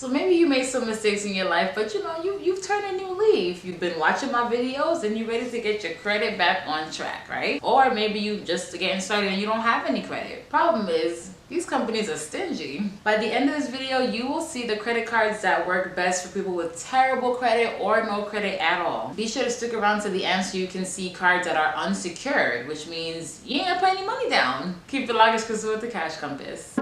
So maybe you made some mistakes in your life, but you know, you've turned a new leaf. You've been watching my videos and you're ready to get your credit back on track, right? Or maybe you just getting started and you don't have any credit. Problem is, these companies are stingy. By the end of this video, you will see the credit cards that work best for people with terrible credit or no credit at all. Be sure to stick around to the end so you can see cards that are unsecured, which means you ain't gonna put any money down. Keep the luggage crystal with the cash compass.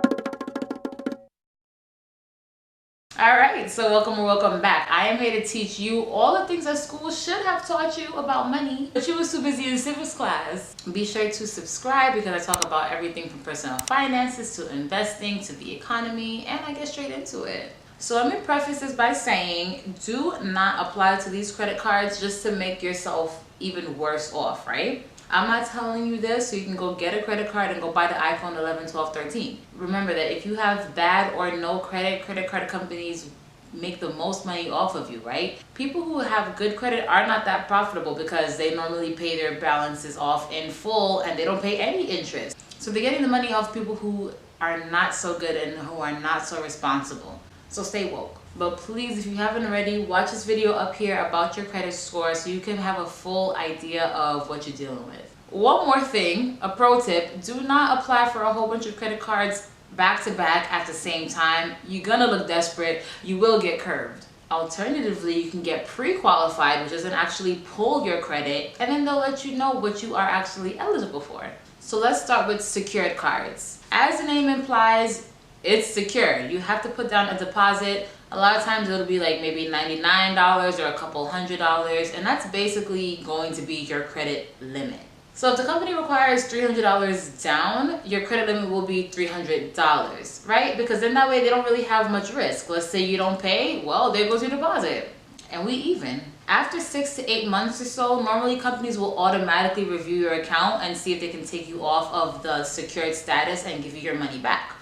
Alright, so welcome or welcome back. I am here to teach you all the things that school should have taught you about money, but you was too busy in civics class. Be sure to subscribe because I talk about everything from personal finances to investing to the economy, and I get straight into it. So let me preface this by saying, do not apply to these credit cards just to make yourself even worse off, right? I'm not telling you this so you can go get a credit card and go buy the iPhone 11, 12, 13. Remember that if you have bad or no credit, credit card companies make the most money off of you, right? People who have good credit are not that profitable because they normally pay their balances off in full and they don't pay any interest. So they're getting the money off people who are not so good and who are not so responsible. So stay woke. But please, if you haven't already, watch this video up here about your credit score so you can have a full idea of what you're dealing with. One more thing, a pro tip, do not apply for a whole bunch of credit cards back to back at the same time. You're gonna look desperate, you will get curved. Alternatively, you can get pre-qualified, which doesn't actually pull your credit, and then they'll let you know what you are actually eligible for. So let's start with secured cards. As the name implies, it's secure. You have to put down a deposit. A lot of times it'll be like maybe $99 or a couple $100, and that's basically going to be your credit limit. So if the company requires $300 down, your credit limit will be $300, right? Because then that way they don't really have much risk. Let's say you don't pay, well, there goes your deposit. And we even. After 6 to 8 months or so, normally companies will automatically review your account and see if they can take you off of the secured status and give you your money back.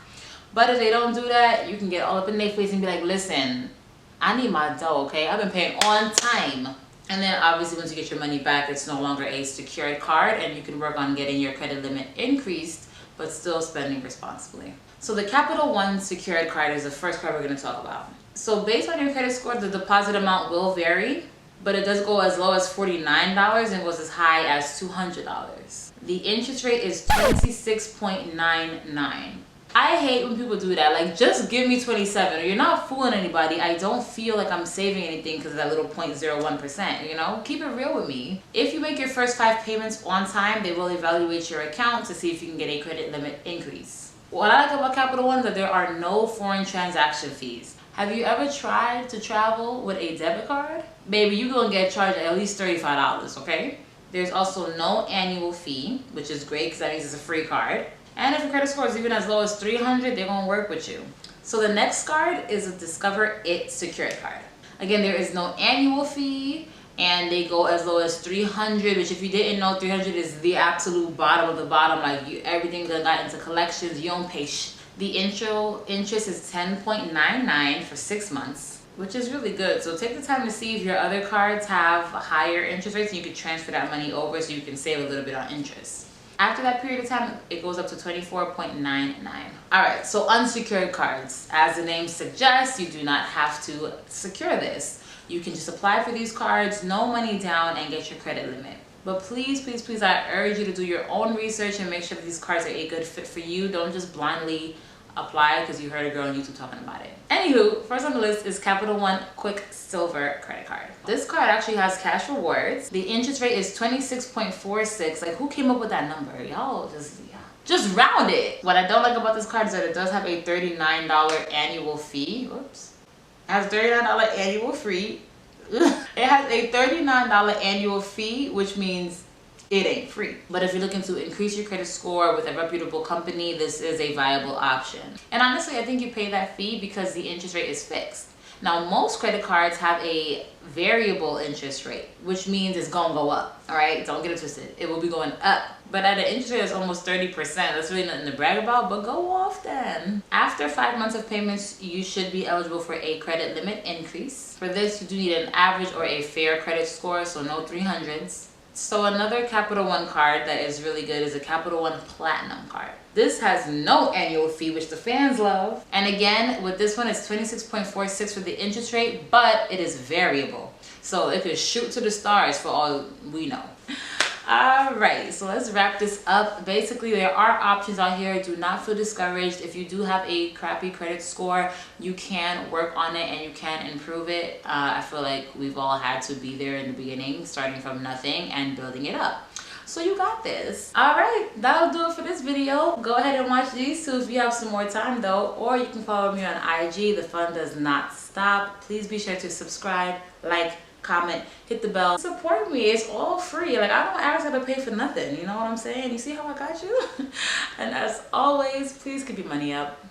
But if they don't do that, you can get all up in their face and be like, listen, I need my dough, okay? I've been paying on time. And then obviously once you get your money back, it's no longer a secured card and you can work on getting your credit limit increased, but still spending responsibly. So the Capital One secured card is the first card we're going to talk about. So based on your credit score, the deposit amount will vary, but it does go as low as $49 and goes as high as $200. The interest rate is 26.99. I hate when people do that. Like, just give me 27 or you're not fooling anybody. I don't feel like I'm saving anything because of that little 0.01%, you know? Keep it real with me. If you make your first 5 payments on time, they will evaluate your account to see if you can get a credit limit increase. What I like about Capital One is that there are no foreign transaction fees. Have you ever tried to travel with a debit card? Baby, you're gonna get charged at least $35, okay? There's also no annual fee, which is great because that means it's a free card. And if your credit score is even as low as 300, they're gonna work with you. So the next card is a Discover It secured card. Again, there is no annual fee and they go as low as 300, which if you didn't know, 300 is the absolute bottom of the bottom. Like everything that got into collections, you don't pay The interest is 10.99 for 6 months, which is really good. So take the time to see if your other cards have higher interest rates and you can transfer that money over so you can save a little bit on interest. After that period of time, it goes up to 24.99. All right, so unsecured cards. As the name suggests, you do not have to secure this. You can just apply for these cards, no money down, and get your credit limit. But please, please, please, I urge you to do your own research and make sure that these cards are a good fit for you. Don't just blindly apply because you heard a girl on YouTube talking about it. Anywho, first on the list is Capital One Quick Silver credit card. This card actually has cash rewards. The interest rate is 26.46. Like, who came up with that number? Y'all just round it. What I don't like about this card is that it does have a $39 annual fee. Whoops. It has $39 annual fee. It has a $39 annual fee, which means it ain't free. But if you're looking to increase your credit score with a reputable company, this is a viable option. And honestly, I think you pay that fee because the interest rate is fixed. Now, most credit cards have a variable interest rate, which means it's gonna go up. All right, don't get it twisted. It will be going up. But at an interest rate that's almost 30%, that's really nothing to brag about, but go off then. After 5 months of payments, you should be eligible for a credit limit increase. For this, you do need an average or a fair credit score, so no 300s. So another Capital One card that is really good is a Capital One Platinum card. This has no annual fee, which the fans love. And again, with this one, it's 26.46 for the interest rate, but it is variable. So it could shoot to the stars for all we know. All right, so let's wrap this up. Basically, there are options out here. Do not feel discouraged. If you do have a crappy credit score, you can work on it and you can improve it. I feel like we've all had to be there in the beginning, starting from nothing and building it up. So you got this. All right, that'll do it for this video. Go ahead and watch these two if you have some more time though, or you can follow me on IG. The fun does not stop. Please be sure to subscribe, like, comment, hit the bell, support me. It's all free. Like, I don't actually have to pay for nothing, you know what I'm saying? You see how I got you? And as always, please keep your money up.